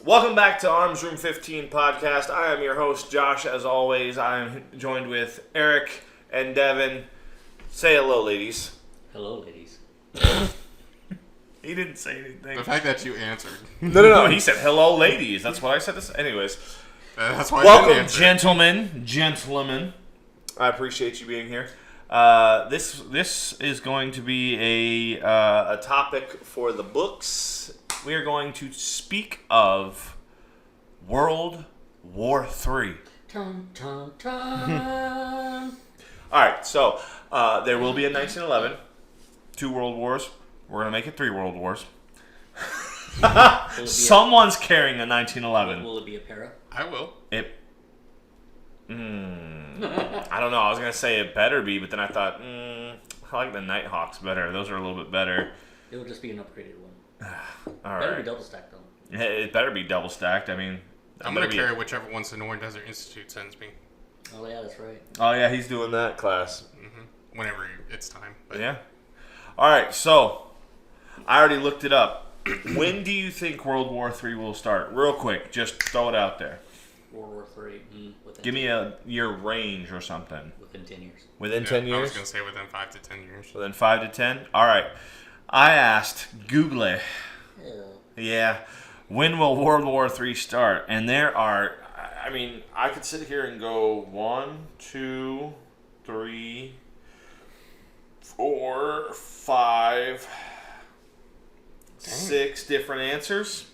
Welcome back to Arms Room 15 podcast. I am your host, Josh, as always. I am joined with Eric and Devin. Say hello, ladies. Hello, ladies. He didn't say anything. The fact that you answered. No. He said hello, ladies. That's what I said. Anyways. That's why Welcome, gentlemen. I appreciate you being here. This is going to be a topic for the books. We are going to speak of World War III. Dun, dun, dun. All right, so there will be a 1911, 2 world wars. We're going to make it 3 world wars. Someone's carrying a 1911. Will it be a para? I will. I don't know. I was going to say it better be, but then I thought, I like the Nighthawks better. Those are a little bit better. It will just be an upgraded one. All Better right. be double stacked though. It better be double stacked. I mean, I'm going to carry whichever one Sonoran Desert Institute sends me. Oh yeah, that's right. Oh yeah, he's doing that class. Mm-hmm. Whenever it's time. But Yeah. All right, so I already looked it up. When do you think World War III will start? Real quick, just throw it out there. World War III. Give me a year range or something. Within 10 years. Within 10 years? I was going to say within 5 to 10 years. Within 5 to 10? All right. I asked Google. Yeah. When will World War III start? And there are, I mean, I could sit here and go 1, 2, 3, 4, 5, 6 different answers.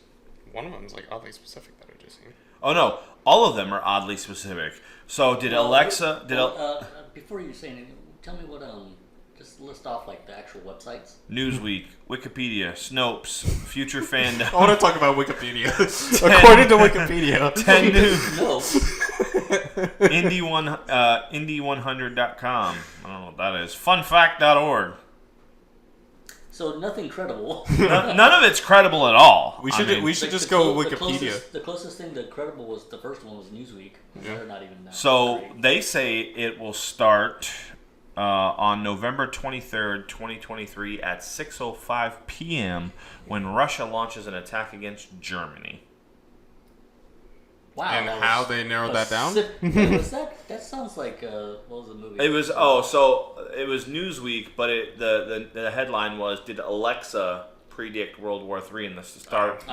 One of them is like oddly specific that I just seen. Oh no, all of them are oddly specific. So did Alexa? Before you say anything, tell me what just list off like the actual websites. Newsweek, Wikipedia, Snopes, Future Fandom. I want to talk about Wikipedia. According to Wikipedia, 10 News, No. Indy100.com. I don't know what that is. Funfact.org. So nothing credible. None of it's credible at all. we should just go with Wikipedia. The closest thing to credible was the first one was Newsweek. Yeah. They're not even that. So great. they say it will start on November 23rd, 2023 at 6:05 p.m. when Russia launches an attack against Germany. Wow. And how they narrowed that down? That sounds like what was the movie? It was it was Newsweek, but the headline was, did Alexa predict World War III in the start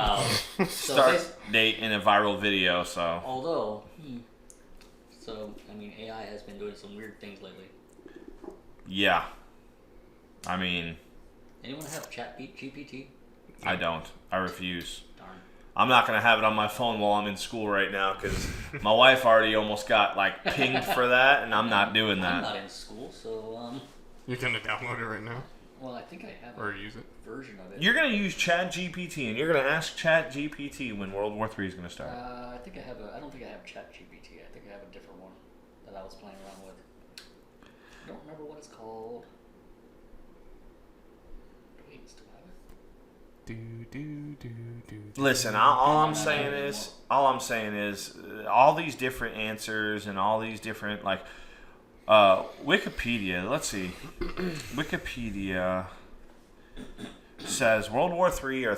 date in a viral video? So although, I mean, AI has been doing some weird things lately. yeah, I mean, anyone have GPT? I don't. I refuse. Darn. I'm not going to have it on my phone while I'm in school right now because my wife already almost got pinged for that, and I'm not doing that. I'm not in school, so You're going to download it right now? well, I think I have Or use it? version of it. You're going to use ChatGPT, and you're going to ask ChatGPT when World War III is going to start. I think I have I don't think I have ChatGPT. I think I have a different one that I was playing around with. I don't remember what it's called. Do we still have it? Listen, all I'm saying is all these different answers and all these different Wikipedia. Let's see, Wikipedia says World War III or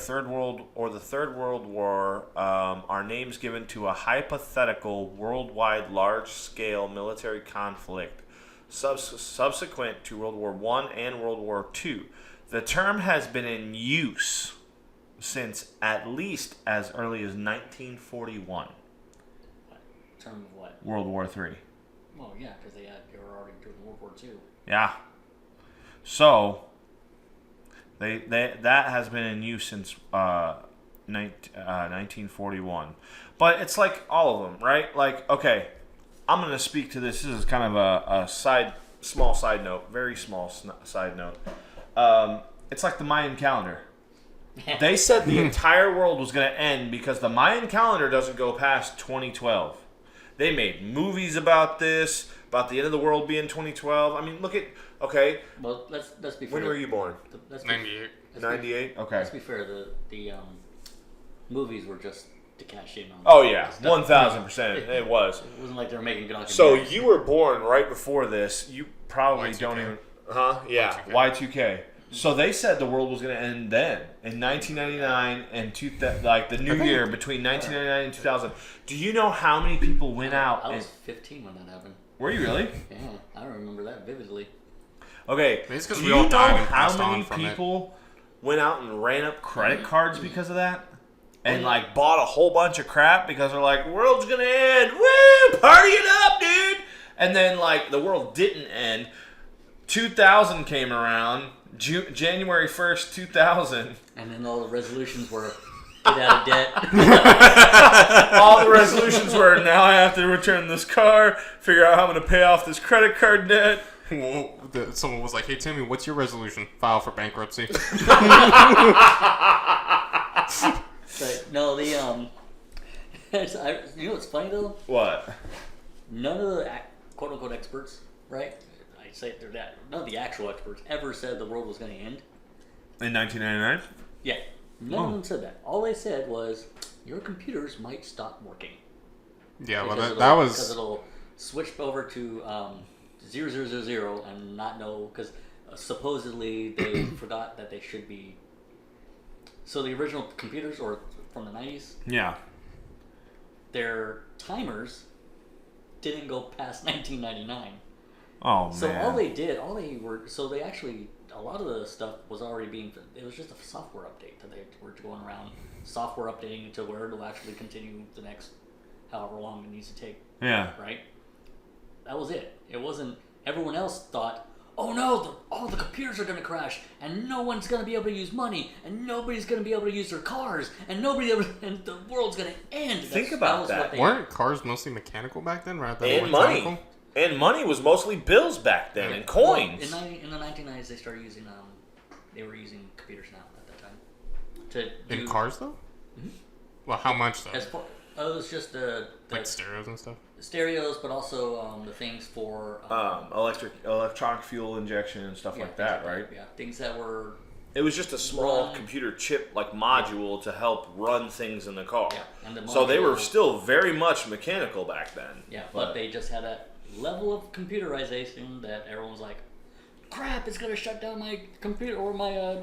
the Third World War are names given to a hypothetical worldwide large-scale military conflict subsequent to World War I and World War II. The term has been in use since at least as early as 1941. What? Term of what? World War III. Well, yeah, because they were already doing World War II. Yeah. So that has been in use since 1941. But it's like all of them, right? Like, okay, I'm going to speak to this. This is kind of a small side note, very small side note. It's like the Mayan calendar. They said the entire world was going to end because the Mayan calendar doesn't go past 2012. They made movies about this, about the end of the world being 2012. I mean, look at, okay. Well, let's be fair. When were you born? 98. 98? Okay. Let's be fair. The movies were just to cash in on. Oh, yeah. 1,000%. It was. It wasn't like they were making documentaries. So you were born right before this. You probably Y2K. don't even... Huh? Yeah. Y2K. So they said the world was going to end then in 1999 and the new year between 1999 and 2000. Do you know how many people went out? I was 15 when that happened. Were you really? Yeah, I remember that vividly. Okay. Maybe it's 'cause do we you all know died and how passed on many from it. people went out and ran up credit cards because of that? And like bought a whole bunch of crap because they're like, world's gonna end. Woo! Party it up, dude! And then like the world didn't end. 2000 came around, January 1st, 2000. And then all the resolutions were get out of debt. All the resolutions were, now I have to return this car, figure out how I'm going to pay off this credit card debt. Well, someone was like, "Hey Timmy, what's your resolution? File for bankruptcy." But no, you know what's funny though? What? None of the quote unquote experts, right? I say they're that. None of the actual experts ever said the world was going to end. In 1999? Yeah, none of them said that. All they said was your computers might stop working. Yeah, well, Because that was because it'll switch over to 0000 and not know because supposedly they forgot that they should be. So the original computers, or from the 90s, Yeah. their timers didn't go past 1999. Oh, man. So they actually, a lot of the stuff was already being, it was just a software update that they were going around, software updating to where it'll actually continue the next however long it needs to take. Yeah. Right? That was it. It wasn't, everyone else thought, oh no, all the computers are going to crash, and no one's going to be able to use money, and nobody's going to be able to use their cars, and and the world's going to end. Think about was that. what they- weren't cars mostly mechanical back then, rather than And money. electronical? And money was mostly bills back then, and Well, coins. in the 1990s, they started using they were using computers now at that time. In cars though? Well, how much though? As far, it was just the Like stereos and stuff. stereos, but also the things for Electronic fuel injection and stuff like that, right? Yeah, things that were It was just a small Run. computer chip like module to help run things in the car. Yeah, and the So they were module- still very much mechanical back then. yeah, but they just had that level of computerization that everyone was like, "Crap! It's gonna shut down my computer or my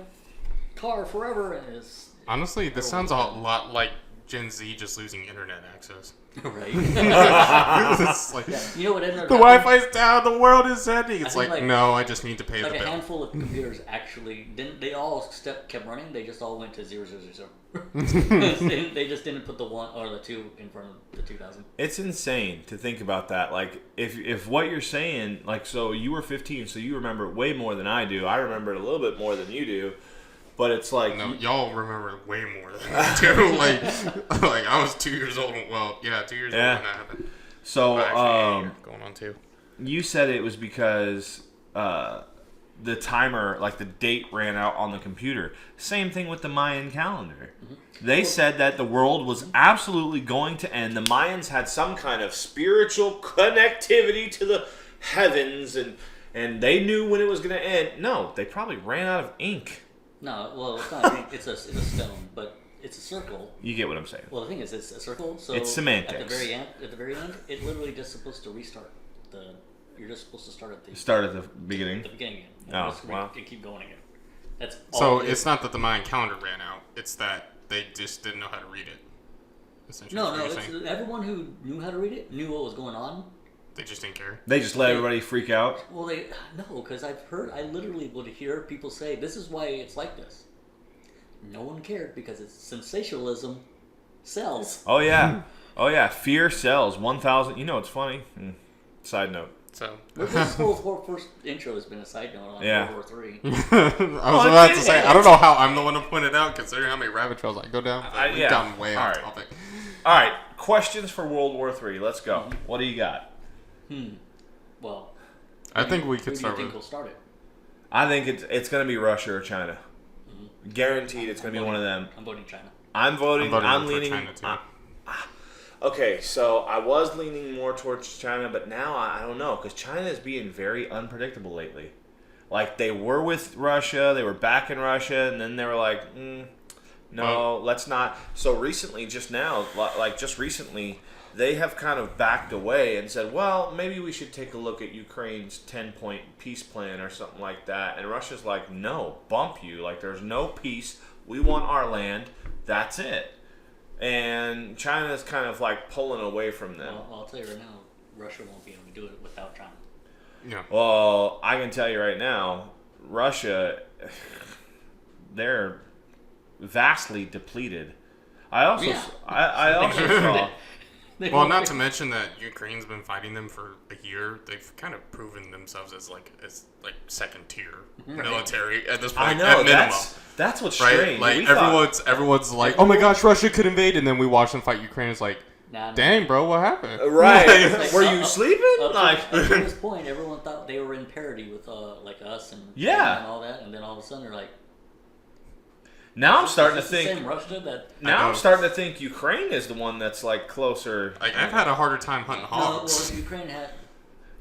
car forever." And it's Honestly, this sounds a lot like Gen Z just losing internet access. right. It's like, Yeah, you know what ended up the happening? Wi-Fi's down, the world is ending. It's think, like, like- no, I just need to pay Like the a bill. handful of computers actually didn't. They all kept running. They just all went to 000. They just didn't put the 1 or the 2 in front of the 2000. It's insane to think about that. Like, if what you're saying, like, so you were 15, so you remember it way more than I do. I remember it a little bit more than you do. But it's like... No, y'all remember it way more than I do. like I was 2 years old. Well, yeah, 2 years old when that happened. So, Well, actually, a year going on 2. you said it was because the timer, like the date ran out on the computer. Same thing with the Mayan calendar. They said that the world was absolutely going to end. The Mayans had some kind of spiritual connectivity to the heavens, and they knew when it was going to end. No, they probably ran out of ink. No, well, it's not. It's a stone, but it's a circle. You get what I'm saying. Well, the thing is, it's a circle. So It's semantics. At the very end, it literally just supposed to restart. You're just supposed to start at the Start at the beginning. beginning again. Oh, Just wow. keep going again. That's all. So it is. it's not that the Mayan calendar ran out. It's that they just didn't know how to read it. Essentially, No, is what no. you're It's, saying. everyone who knew how to read it knew what was going on. They just didn't care. They just let everybody freak out. Well, no, because I literally would hear people say, "This is why it's like this." No one cared because it's sensationalism sells. Oh, yeah. Oh, yeah. Fear sells. 1,000. You know, it's funny. Side note. So This whole first intro has been a side note on Yeah. World War III. I was about to say, I don't know how I'm the one to point it out, considering how many rabbit trails I go down. But we've yeah. gotten way All off right. topic. All right. Questions for World War III. Let's go. What do you got? Well, I think we who could do you start think with. will start it? I think it's going to be Russia or China. Guaranteed it's going to be one of them. I'm voting China. I'm voting. I'm for leaning. China too. Okay, so I was leaning more towards China, but now I don't know because China is being very unpredictable lately. Like they were with Russia, they were back in Russia, and then they were like, no, let's not. So recently, just recently, they have kind of backed away and said, well, maybe we should take a look at Ukraine's 10-point peace plan or something like that. And Russia's like, no, bump you. Like, there's no peace. We want our land. That's it. And China's kind of like pulling away from them. Well, I'll tell you right now, Russia won't be able to do it without China. Yeah. Well, I can tell you right now, Russia, they're vastly depleted. I also saw. Well, not to mention that Ukraine's been fighting them for a year. They've kind of proven themselves as second tier military at this point. I know, at minimum. that's what's Right? strange. Like everyone's like, oh my gosh, Russia could invade, and then we watch them fight Ukraine. It's like, dang, bro, what happened? Right? Like, Were you sleeping? Up to this point, everyone thought they were in parity with like us and Yeah. and all that, and then all of a sudden they're like, Now I'm starting to "Is this the think. same Russia that." Now I'm starting to think Ukraine is the one that's like closer. Like, I've had a harder time hunting hogs. Well,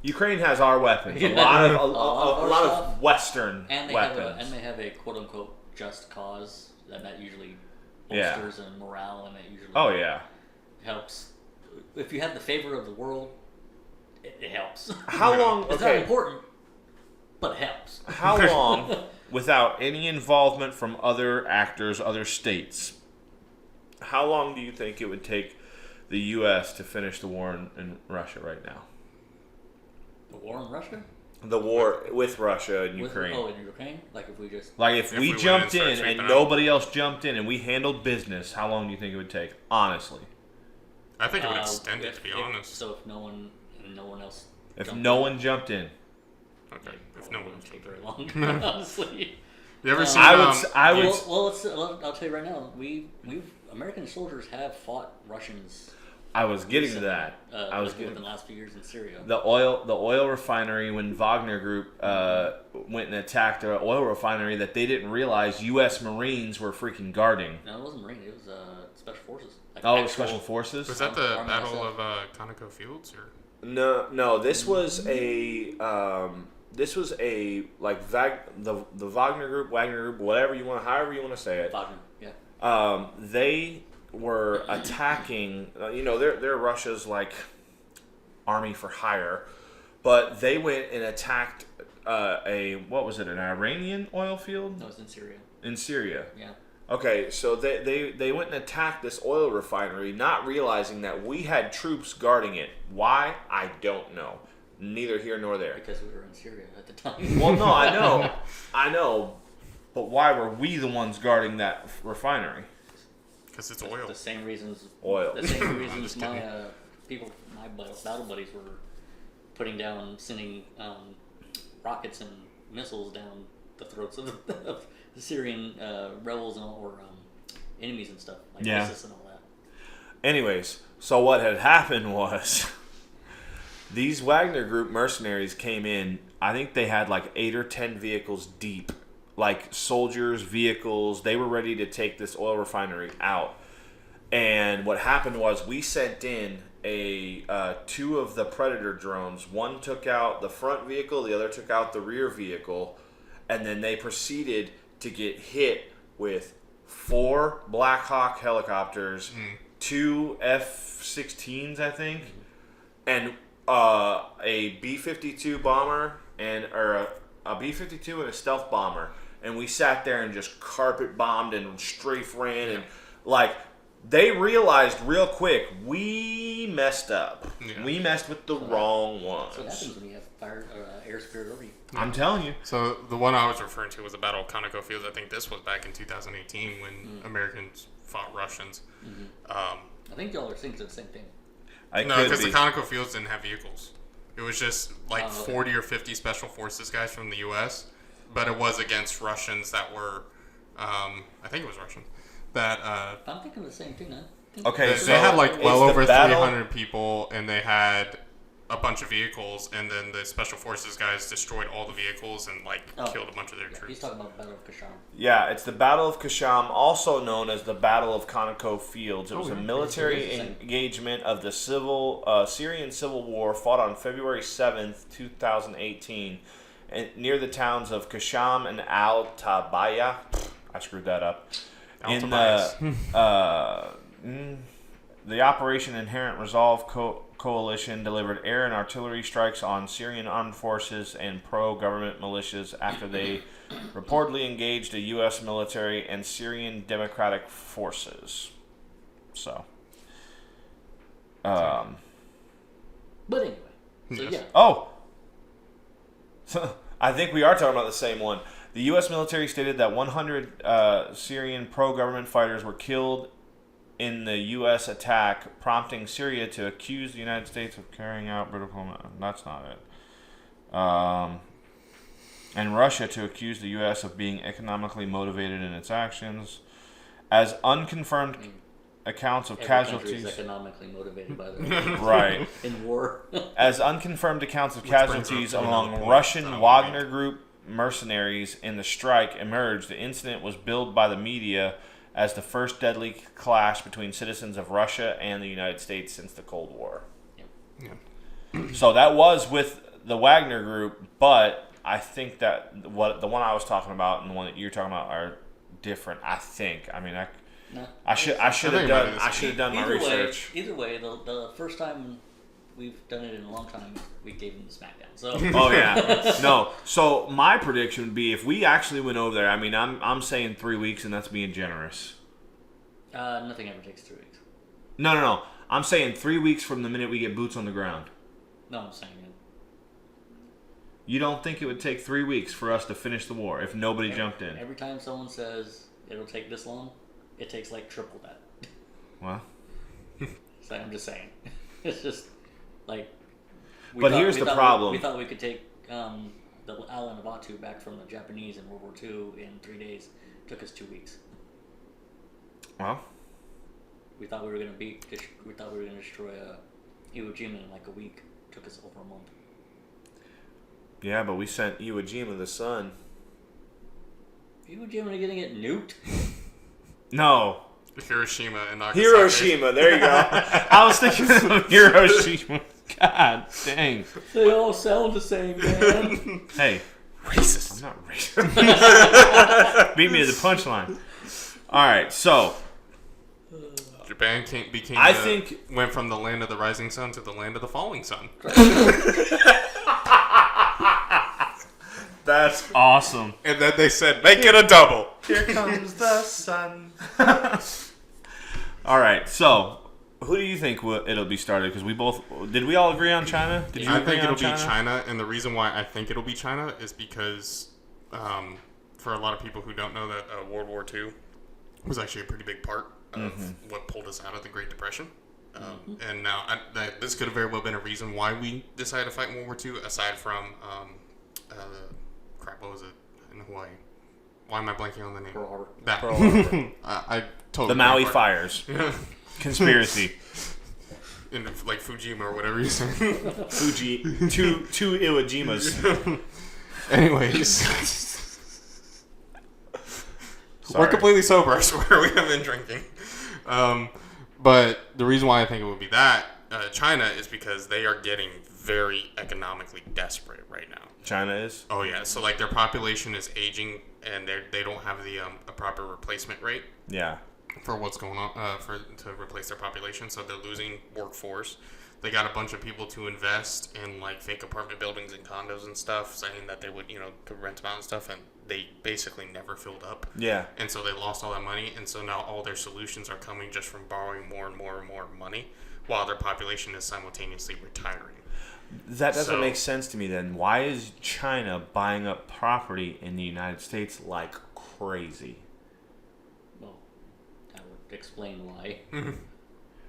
Ukraine has our weapons. A Yeah. lot of a our lot stuff. of Western and they weapons. have a quote unquote just cause that usually Yeah. bolsters and morale, and that usually Oh yeah. helps. If you have the favor of the world, it helps. How long? It's not Okay. important, but it helps. How long without any involvement from other actors, other states? How long do you think it would take the U.S. to finish the war in Russia right now? The war in Russia? The war with Russia and With- Ukraine. in Ukraine? Like if we just... Like if we went jumped and started in sweeping and out. nobody else jumped in and we handled business, how long do you think it would take? Honestly, I think it would extend it, to be if- honest. So if no one else... if jumped no in, one jumped in, Okay, if it no one. wouldn't take very long, honestly. You ever seen? I would. I'll tell you right now, American soldiers have fought Russians. I was getting to that. I was within getting the last few years in Syria. the oil refinery when Wagner Group went and attacked an oil refinery that they didn't realize U.S. Marines were freaking guarding. No, it wasn't Marine. It was Special Forces. Like Oh, actual- Special Forces. Was that the Army Battle myself. of ConocoPhillips or? No. This was a like the Wagner Group, whatever you want, however you want to say it. Wagner, yeah. They were attacking. They're Russia's like army for hire, but they went and attacked an Iranian oil field No, it's in Syria. in Syria. Yeah. Okay, so they went and attacked this oil refinery, not realizing that we had troops guarding it. Why? I don't know. Neither here nor there. Because we were in Syria at the time. Well, no, I know, but why were we the ones guarding that refinery? Because it's oil. The same reasons. Oil. The same I'm reasons just my kidding. battle buddies were sending rockets and missiles down the throats of the Syrian rebels or enemies and stuff like Yeah. ISIS and all that. Anyways, so what had happened was these Wagner Group mercenaries came in. I think they had like 8 or 10 vehicles deep, like soldiers, vehicles. They were ready to take this oil refinery out. And what happened was we sent in two of the Predator drones. One took out the front vehicle, the other took out the rear vehicle, and then they proceeded to get hit with 4 Black Hawk helicopters, 2 F-16s, I think, and a B-52 bomber or a B-52 and a stealth bomber. And we sat there and just carpet bombed and strafe ran and like they realized real quick we messed up. Yeah. We messed with the wrong ones. So what happens when you have air superiority? I'm telling you. So the one I was referring to was the Battle of ConocoPhillips. I think this was back in 2018 when Americans fought Russians. I think y'all are thinking the same thing. No, because the ConocoPhillips didn't have vehicles. It was just like Oh, okay. 40 or 50 special forces guys from the U.S. But it was against Russians that were, I think it was Russians, that I'm thinking the same thing. I think Okay, they so had like it's well the over battle- 300 people, and they had a bunch of vehicles, and then the special forces guys destroyed all the vehicles and like killed a bunch of their He's troops. talking about the Battle of Kasham. Yeah, it's the Battle of Kasham, also known as the Battle of ConocoPhillips. It was a military It's the same. engagement of the Syrian Civil War fought on February 7th, 2018, near the towns of Kasham and Al-Tabaya. I screwed that up. In the The Operation Inherent Resolve coalition delivered air and artillery strikes on Syrian armed forces and pro-government militias after they reportedly engaged the U.S. military and Syrian Democratic Forces. So, But anyway, so Yes. yeah. Oh, I think we are talking about the same one. The U.S. military stated that 100 Syrian pro-government fighters were killed in the U.S. attack, prompting Syria to accuse the United States of carrying out brutal... That's not it. And Russia to accuse the U.S. of being economically motivated in its actions. As unconfirmed accounts of Every country casualties... is economically motivated by the Right. in war. As unconfirmed accounts of Which brings casualties up another among point Russian that I Wagner made. Group mercenaries in the strike emerged, the incident was billed by the media as the first deadly clash between citizens of Russia and the United States since the Cold War. Yeah. So that was with the Wagner Group, but I think that the one I was talking about and the one that you're talking about are different. I think. I mean, I should have think done about it I should have done my research. Either way, the first time we've done it in a long time, we gave them the SmackDown. So Oh yeah, no. So my prediction would be if we actually went over there. I mean, I'm saying 3 weeks, and that's being generous. nothing ever takes 3 weeks. No. I'm saying 3 weeks from the minute we get boots on the ground. No, I'm saying it. You don't think it would take 3 weeks for us to finish the war if nobody jumped in? Every time someone says it'll take this long, it takes like triple that. Well, So I'm just saying. It's just like. But here's the problem. We thought we could take the island of Atu back from the Japanese in World War II in 3 days. Took us 2 weeks. well, We thought we were gonna destroy Iwo Jima in like a week. Took us over a month. yeah, but we sent Iwo Jima the sun. Iwo Jima gonna get nuked? No, Hiroshima and Nagasaki. Hiroshima. There you go. I was thinking of Hiroshima. God dang. They all sound the same, man. Hey, Racist. I'm not racist. Beat me to the punchline. All right, so Japan went from the land of the rising sun to the land of the falling sun. that's awesome. And then they said, make it a double. Here comes the sun. All right, so who do you think it'll be started? Because did we all agree on China? Did you I agree think on it'll be China, and the reason why I think it'll be China is because, for a lot of people who don't know, that World War II was actually a pretty big part of what pulled us out of the Great Depression. And now, this could have very well been a reason why we decided to fight in World War II, aside from, what was it, in Hawaii? Why am I blanking on the name? Pearl Harbor. That. Pearl Harbor. I totally The Maui blanked. fires. Conspiracy. In like Fujima or whatever you say. Fuji. Two Iwo Jimas. Anyways. Sorry. We're completely sober, I swear. We haven't been drinking. But the reason why I think it would be that, China, is because they are getting very economically desperate right now. China is? Oh, yeah. So, like, their population is aging, and they don't have a proper replacement rate Yeah. for what's going on, to replace their population. So, they're losing workforce. They got a bunch of people to invest in, like, fake apartment buildings and condos and stuff, saying that they would, could rent them out and stuff, and they basically never filled up. Yeah. And so they lost all that money, and so now all their solutions are coming just from borrowing more and more and more money, while their population is simultaneously retiring. That doesn't So- make sense to me then. Why is China buying up property in the United States like crazy? Well, that would explain why.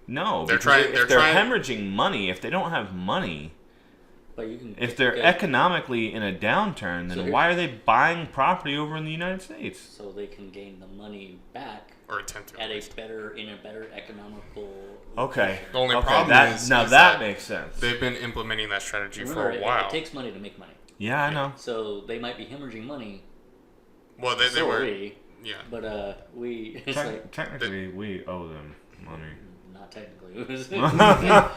No, They're because trying- if they're they're trying- hemorrhaging money, if they don't have money, But you can. if they're economically in a downturn, then So here- why are they buying property over in the United States? so they can gain the money back Or attempt to. at a better economical. Okay. The only okay, problem that, is now that that makes sense. They've been implementing that strategy Remember, for a while. it takes money to make money. Yeah, I know. So they might be hemorrhaging money. Well, they So were. are we. Yeah. But we. It's like Technically, we owe them money. not technically. It was- I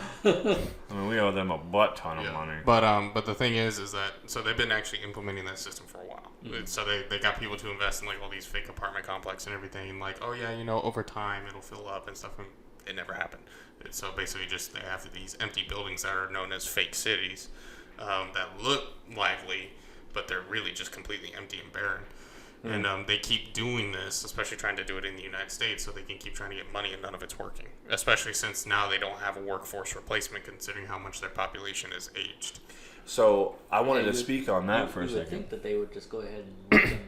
mean, we owe them a butt ton of money. But the thing is that so they've been actually implementing that system for a while. So they got people to invest in like all these fake apartment complexes and everything. Like, oh yeah, over time it'll fill up and stuff. And it never happened. So basically, just they have these empty buildings that are known as fake cities that look lively, but they're really just completely empty and barren. And they keep doing this, especially trying to do it in the United States, so they can keep trying to get money, and none of it's working. Especially since now they don't have a workforce replacement, considering how much their population is aged. So I wanted to speak on that for a You would second. think that they would just go ahead and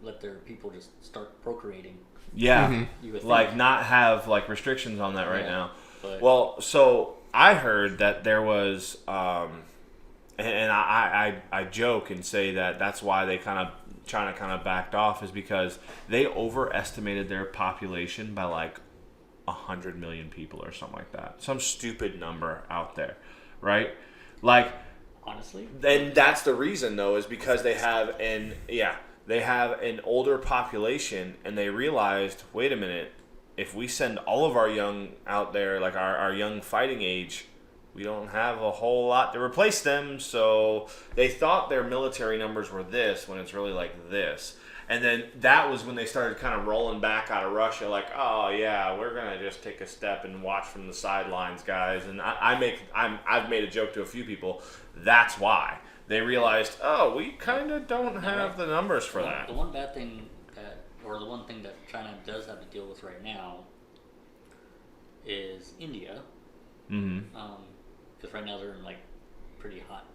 let their people just start procreating. Yeah, You would like think. not have like restrictions on that right Yeah, now. but- Well, so I heard that there was, and I joke and say that that's why China kind of backed off, is because they overestimated their population by like 100 million people or something like that. Some stupid number out there, right? Like, Honestly, and that's the reason though, is because they have an older population, and they realized, wait a minute, if we send all of our young out there, like our young fighting age, we don't have a whole lot to replace them. So they thought their military numbers were this, when it's really like this. And then that was when they started kind of rolling back out of Russia, like, oh yeah, we're gonna just take a step and watch from the sidelines, guys. And I've made a joke to a few people. That's why they realized, oh, we kind of don't have the numbers for that. The one bad thing the one thing that China does have to deal with right now is India. Mm-hmm. Because right now they're in like pretty hot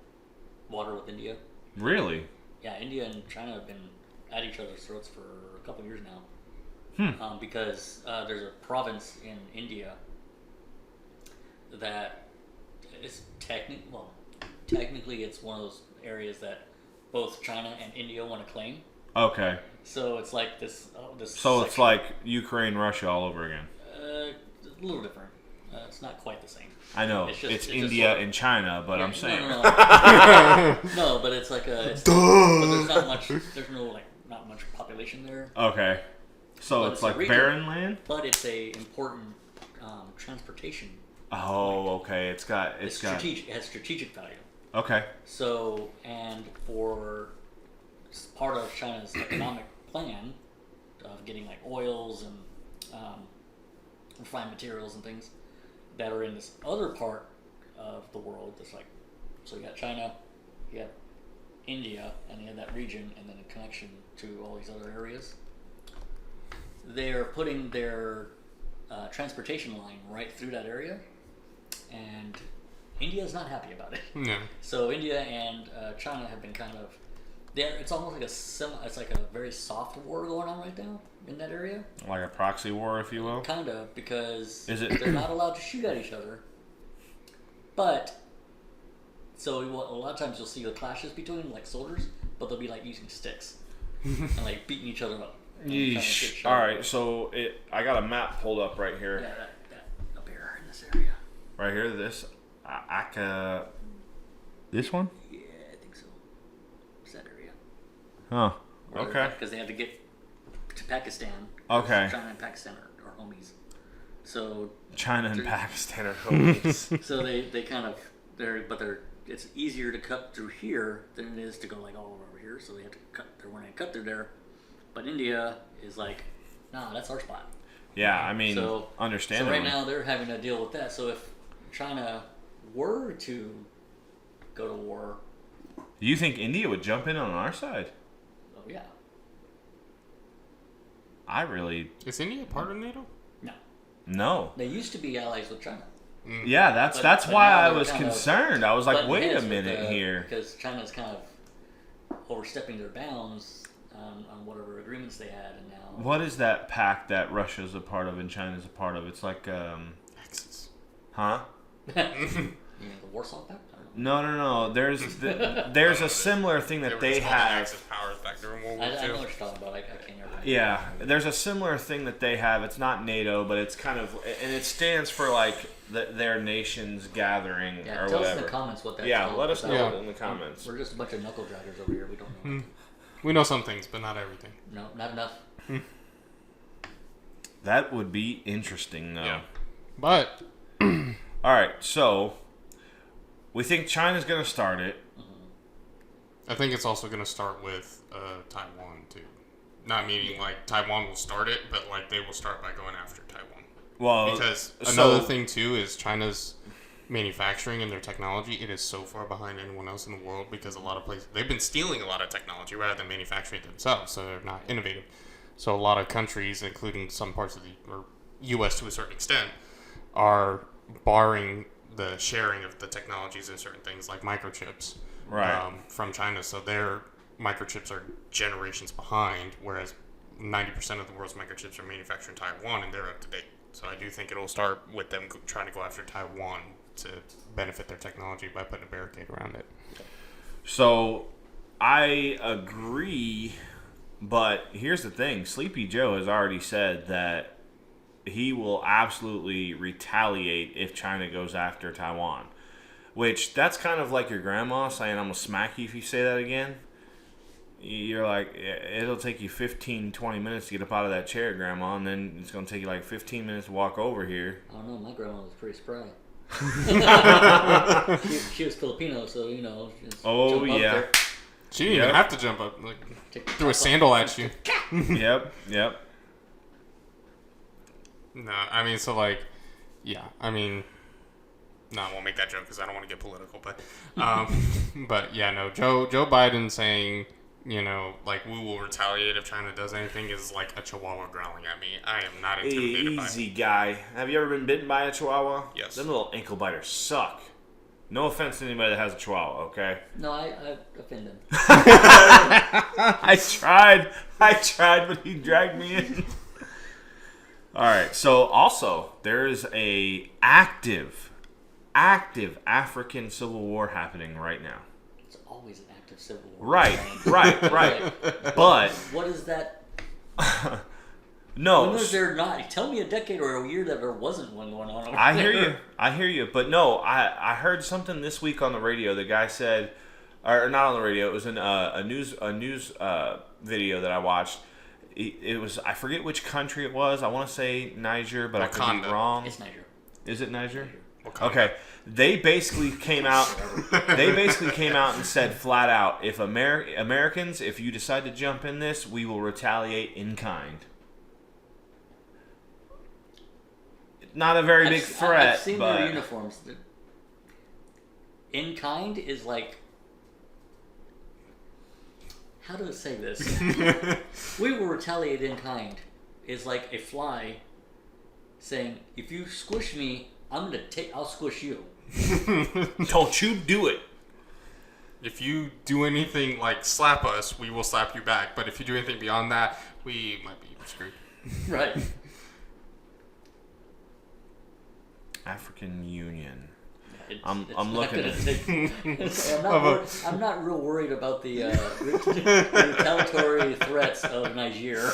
water with India. Really? Yeah, India and China have been at each other's throats for a couple years now. Because there's a province in India that is technically it's one of those areas that both China and India want to claim. Okay. So it's like this. So it's section. like Ukraine, Russia all over again. A little different. It's not quite the same. I know It's it's just India sort of- and China, but I'm saying No, but it's like a. But there's not much. There's not much population there. okay. So But it's it's a like region. barren land. But it's a important transportation. Oh, okay. It's got strategic. It has strategic value. okay. So, and for part of China's economic plan of getting like oils and refined materials and things that are in this other part of the world, that's like, so you got China, you got India, and you have that region, and then a connection to all these other areas. They're putting their transportation line right through that area, and India is not happy about it. Yeah. So India and China have been kind of there. It's almost like it's like a very soft war going on right now in that area. Like a proxy war, if you will. Kind of, because Is it- they're not allowed to shoot at each other. But so a lot of times you'll see the clashes between like soldiers, but they'll be like using sticks and like beating each other up. and trying to get Yeesh. shot. All right. So I got a map pulled up right here. Yeah, that up here in this area. Right here. This This one. Yeah, I think so. It's that area. Huh. Okay. Because they had to get to Pakistan. Okay. China and Pakistan are homies. So China and Pakistan are homies. so they kind of it's easier to cut through here than it is to go like all over here. So they have to cut through there. But India is like, nah, that's our spot. Yeah, I mean, So understandably. right now they're having to deal with that. So if China were to go to war, Do you think India would jump in on our side? oh yeah, I really Is India part of NATO? no, no. they used to be allies with China. Yeah, that's But why now I they're was kind of concerned. I was like, butting wait a heads with minute here. because China's kind of overstepping their bounds on whatever agreements they had, and now What is that pact that Russia's a part of and China's a part of? It's like, Axis. huh? you mean the Warsaw Pact? I don't know. No. There's a similar thing that they have. Axis powers back during World War I know II. what you're talking about. I can't remember. Yeah, there's a similar thing that they have. It's not NATO, but it's kind of, and it stands for like their nation's gathering Yeah, or tell us whatever. in the comments what that's Yeah, called, let us know because Yeah. in the comments. We're just a bunch of knuckle draggers over here. We don't know. We know some things, but not everything. No, not enough. That would be interesting, though. Yeah. But All right, so we think China's going to start it. I think it's also going to start with Taiwan too. Not meaning like Taiwan will start it, but like they will start by going after Taiwan. Well, because another thing too is China's manufacturing and their technology. It is so far behind anyone else in the world because a lot of places they've been stealing a lot of technology rather than manufacturing it themselves, so they're not innovative. So a lot of countries, including some parts of the U.S. to a certain extent, are barring the sharing of the technologies in certain things like microchips from China. So their microchips are generations behind, whereas 90% of the world's microchips are manufactured in Taiwan, and they're up to date. So I do think it'll start with them trying to go after Taiwan to benefit their technology by putting a barricade around it. So I agree, but here's the thing. Sleepy Joe has already said that he will absolutely retaliate if China goes after Taiwan. Which, that's kind of like your grandma saying, I'm going to smack you if you say that again. You're like, it'll take you 15, 20 minutes to get up out of that chair, Grandma, and then it's going to take you like 15 minutes to walk over here. I don't know, my grandma was pretty spry. she was Filipino, so, just oh, jump up yeah. there. She didn't even have to jump up. Like, threw a sandal at you. Yep. No, I mean, so like, yeah, I mean, no, I won't make that joke because I don't want to get political, but, but yeah, no, Joe Biden saying, like, we will retaliate if China does anything is like a chihuahua growling at me. I am not intimidated by it. Easy, guy. Have you ever been bitten by a chihuahua? Yes. Them little ankle biters suck. No offense to anybody that has a chihuahua, okay? No, I offend them. I tried, but he dragged me in. All right, so also, there is a active African civil war happening right now. It's always an active civil war. Right. But what is that? no. When was there not? Tell me a decade or a year that there wasn't one going on over there. I hear you. But no, I heard something this week on the radio. The guy said, or not on the radio, it was in a news video that I watched. It was, I forget which country it was. I want to say Niger, but Wakanda. I could be wrong. It's Niger. Is it Niger? Wakanda. Okay. They basically came out. And said flat out, if Americans, if you decide to jump in this, we will retaliate in kind. Not a very big threat. I've seen but their uniforms. In kind is like. How do I say this? We will retaliate in kind is like a fly saying, if you squish me, I'll squish you. Don't you do it. If you do anything like slap us, we will slap you back. But if you do anything beyond that, we might be screwed. Right. African Union. I'm looking at it. I'm not real worried about the retaliatory threats of Niger.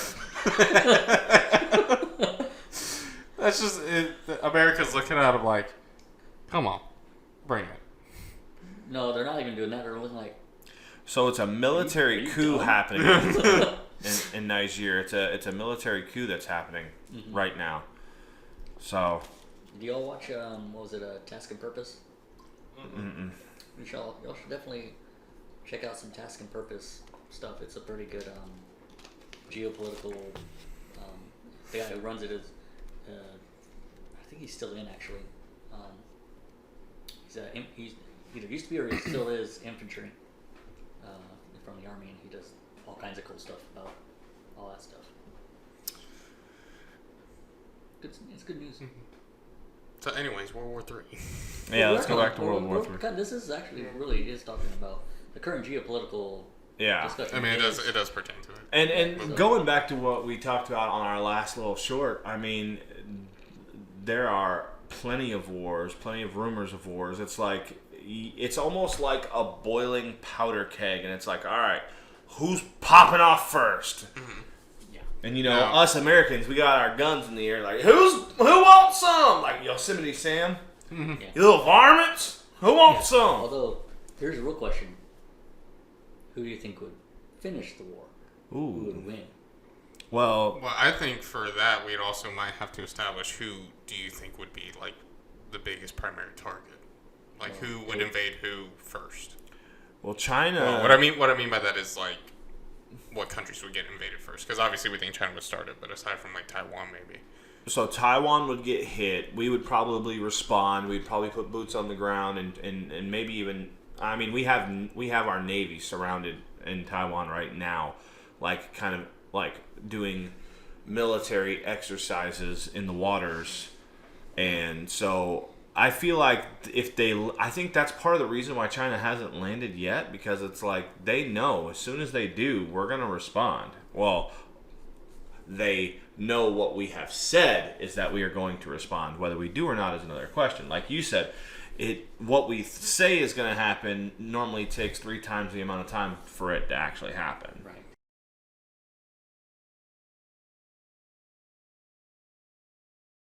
That's just it. America's looking at him like, come on, bring it. No, they're not even doing that. They're looking like. So it's a military coup happening in Niger. It's a military coup that's happening right now. So. Do y'all watch, what was it, Task and Purpose? Mm-mm. Y'all should definitely check out some Task and Purpose stuff. It's a pretty good geopolitical, the guy who runs it is, I think he's still in actually. He's either used to be or he still is infantry from the army, and he does all kinds of cool stuff about all that stuff. It's good news. So, anyways, World War III. Yeah, let's go back to World War III. This is actually really is talking about the current geopolitical discussion. I mean, it does pertain to it. And going back to what we talked about on our last little short, I mean, there are plenty of wars, plenty of rumors of wars. It's almost like a boiling powder keg, and it's like, all right, who's popping off first? Mm-hmm. And us Americans, we got our guns in the air. Like, who wants some? Like Yosemite Sam, you little varmints. Who wants some? Although, here's a real question: who do you think would finish the war? Ooh. Who would win? Well, I think for that we'd also might have to establish who do you think would be like the biggest primary target, like who would invade who first. Well, China. Well, what I mean by that is like. What countries would get invaded first? Because obviously we think China would start it, but aside from like Taiwan, maybe. So Taiwan would get hit. We would probably respond. We'd probably put boots on the ground and maybe even. I mean, we have our Navy surrounded in Taiwan right now, like kind of like doing military exercises in the waters, and so I feel like I think that's part of the reason why China hasn't landed yet, because it's like they know as soon as they do, we're gonna respond. Well, they know what we have said is that we are going to respond. Whether we do or not is another question. Like you said, what we say is going to happen normally takes 3 times the amount of time for it to actually happen. Right.